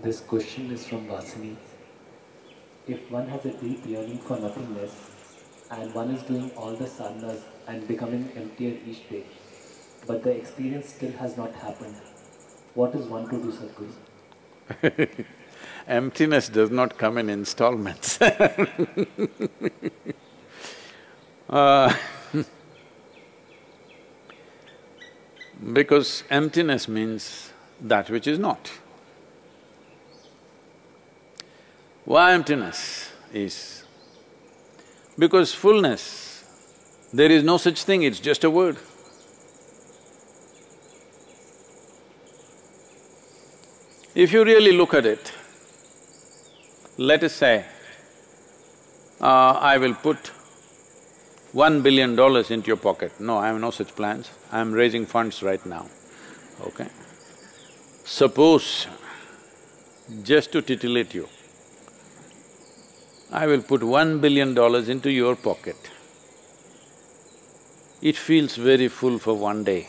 This question is from Vasini. If one has a deep yearning for nothingness, and one is doing all the sadhanas and becoming emptier each day, but the experience still has not happened, what is one to do, Sadhguru? Emptiness does not come in installments. Because emptiness means that which is not. Why emptiness is? Because fullness, there is no such thing, it's just a word. If you really look at it, let us say, I will put $1 billion into your pocket. No, I have no such plans, I am raising funds right now, okay? Suppose, just to titillate you, I will put $1 billion into your pocket. It feels very full for one day,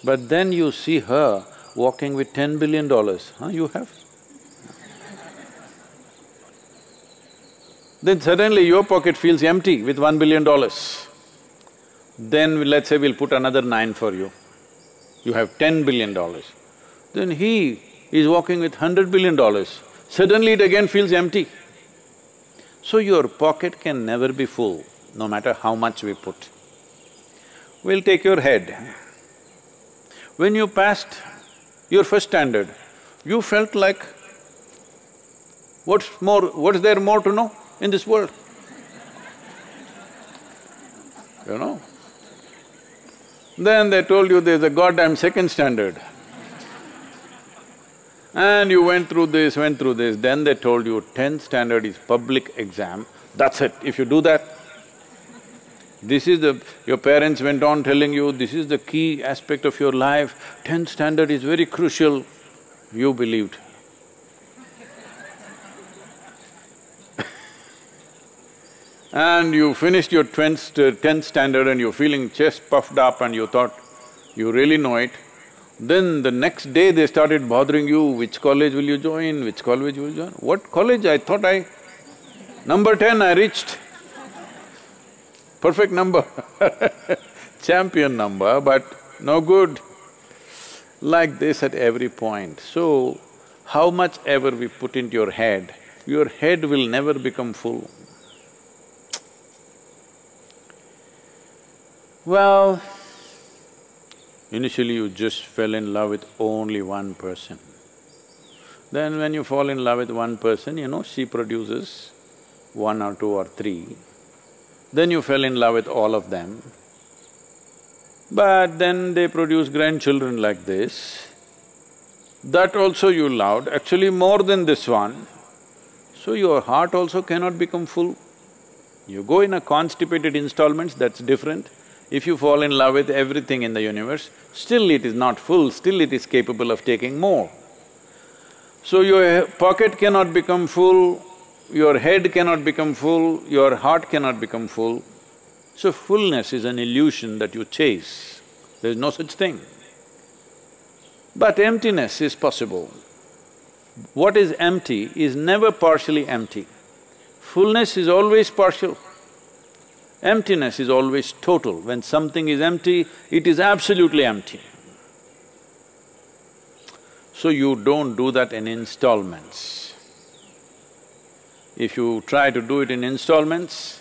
but then you see her walking with $10 billion, huh, you have? Then suddenly your pocket feels empty with $1 billion. Then let's say we'll put another 9 for you, you have $10 billion. Then he is walking with $100 billion, suddenly it again feels empty. So your pocket can never be full, no matter how much we put. We'll take your head. When you passed your first standard, you felt like, what's there more to know in this world? You know? Then they told you there's a goddamn second standard. And you went through this, then they told you 10th standard is public exam, that's it. If you do that, this is your parents went on telling you, this is the key aspect of your life, 10th standard is very crucial, you believed. And you finished your 10th standard and you're feeling chest puffed up and you thought, you really know it. Then the next day they started bothering you, which college will you join, which college will you join? What college? I thought number 10 I reached. Perfect number champion number, but no good. Like this at every point. So, how much ever we put into your head will never become full. Well, initially you just fell in love with only one person. Then when you fall in love with one person, you know, she produces 1 or 2 or 3. Then you fell in love with all of them. But then they produce grandchildren like this. That also you loved, actually more than this one. So your heart also cannot become full. You go in a constipated installments, that's different. If you fall in love with everything in the universe, still it is not full, still it is capable of taking more. So your pocket cannot become full, your head cannot become full, your heart cannot become full. So fullness is an illusion that you chase, there is no such thing. But emptiness is possible. What is empty is never partially empty. Fullness is always partial. Emptiness is always total. When something is empty, it is absolutely empty. So you don't do that in installments. If you try to do it in installments,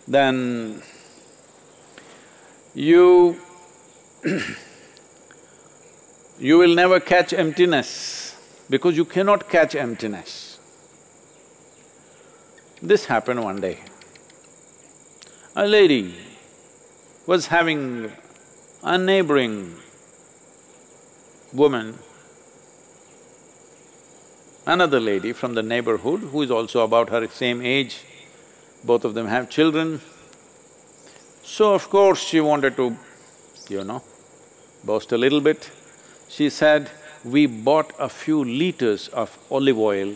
then you you will never catch emptiness, because you cannot catch emptiness. This happened one day. A lady was having a neighboring woman, another lady from the neighborhood who is also about her same age, both of them have children. So of course she wanted to, you know, boast a little bit. She said, we bought a few liters of olive oil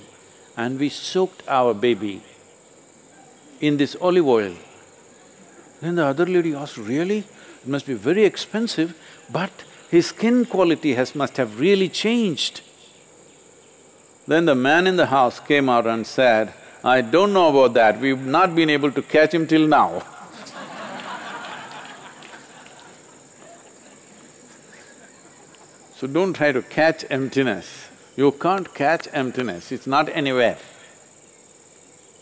and we soaked our baby in this olive oil. Then the other lady asked, really? It must be very expensive, but his skin quality must have really changed. Then the man in the house came out and said, "I don't know about that, we've not been able to catch him till now." So don't try to catch emptiness. You can't catch emptiness, it's not anywhere,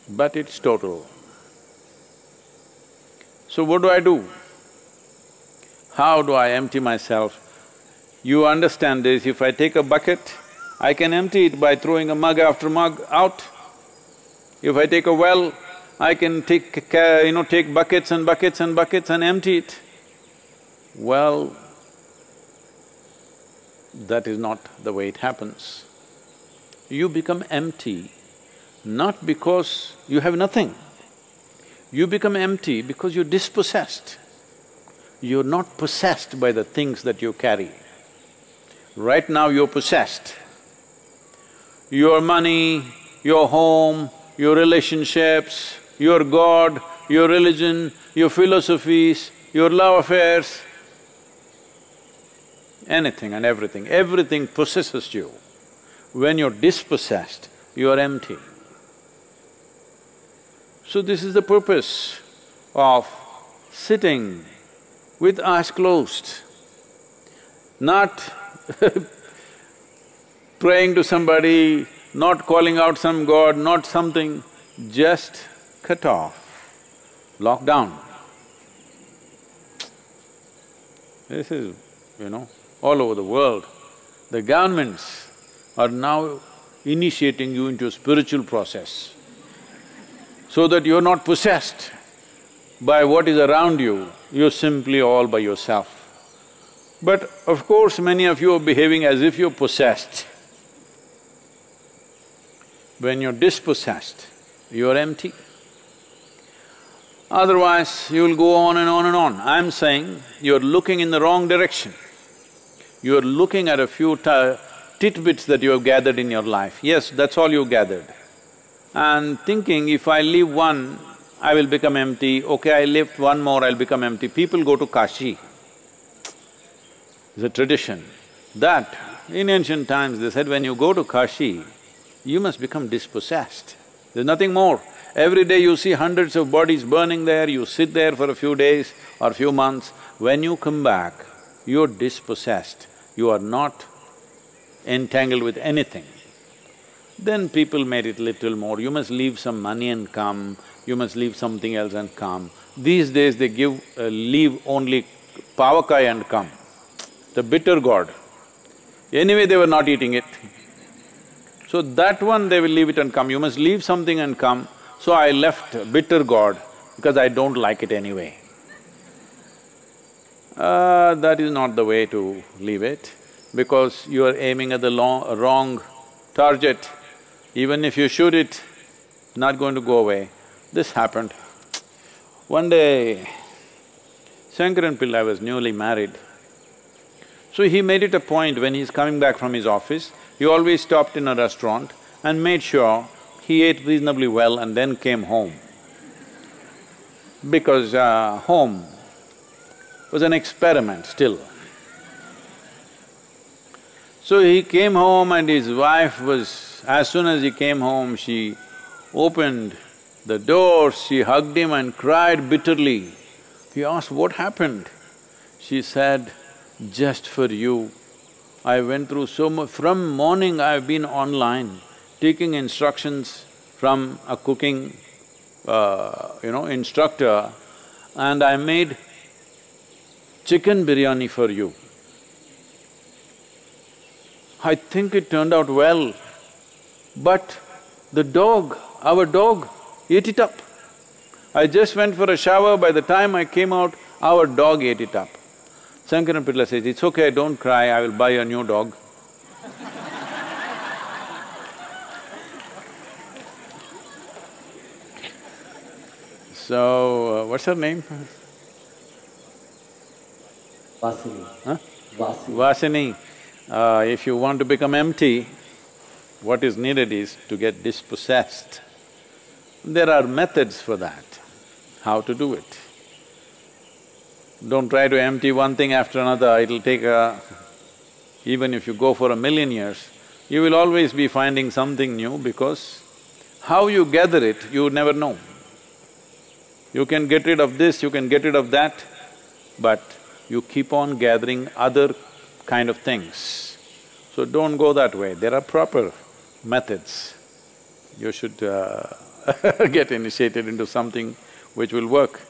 but it's total. So what do? How do I empty myself? You understand this, if I take a bucket, I can empty it by throwing a mug after mug out. If I take a well, I can take buckets and buckets and buckets and empty it. Well, that is not the way it happens. You become empty not because you have nothing. You become empty because you're dispossessed. You're not possessed by the things that you carry. Right now you're possessed. Your money, your home, your relationships, your God, your religion, your philosophies, your love affairs, anything and everything possesses you. When you're dispossessed, you're empty. So this is the purpose of sitting with eyes closed, not praying to somebody, not calling out some god, not something, just cut off, lock down. This is, all over the world, the governments are now initiating you into a spiritual process so that you're not possessed by what is around you, you're simply all by yourself. But of course, many of you are behaving as if you're possessed. When you're dispossessed, you're empty. Otherwise, you'll go on and on and on. I'm saying you're looking in the wrong direction. You're looking at a few tidbits that you have gathered in your life. Yes, that's all you gathered. And thinking, if I leave one, I will become empty, okay, I lift one more, I'll become empty. People go to Kashi. It's a tradition that in ancient times they said when you go to Kashi, you must become dispossessed. There's nothing more. Every day you see hundreds of bodies burning there, you sit there for a few days or few months. When you come back, you're dispossessed, you are not entangled with anything. Then people made it little more, you must leave some money and come, you must leave something else and come. These days they leave only pavakai and come, the bitter gourd. Anyway, they were not eating it. So that one they will leave it and come, you must leave something and come. So I left bitter gourd because I don't like it anyway. That is not the way to leave it, because you are aiming at the wrong target. Even if you shoot it, it's not going to go away. This happened. One day, Shankaran Pillai was newly married. So he made it a point when he's coming back from his office, he always stopped in a restaurant and made sure he ate reasonably well and then came home. Because home was an experiment still. So he came home and his wife was… as soon as he came home, she opened the door, she hugged him and cried bitterly. He asked, what happened? She said, just for you, I went through so much… from morning I've been online, taking instructions from a cooking, instructor, and I made chicken biryani for you. I think it turned out well, but the dog, our dog, ate it up. I just went for a shower, by the time I came out, our dog ate it up. Shankaran Pillai says, it's okay, don't cry, I will buy a new dog. So, what's her name? Vasini. Huh? Vasini. Vasini, if you want to become empty, what is needed is to get dispossessed. There are methods for that, how to do it. Don't try to empty one thing after another, it'll take even if you go for 1,000,000 years, you will always be finding something new because how you gather it, you never know. You can get rid of this, you can get rid of that, but you keep on gathering other kind of things. So don't go that way, there are proper methods. You should get initiated into something which will work.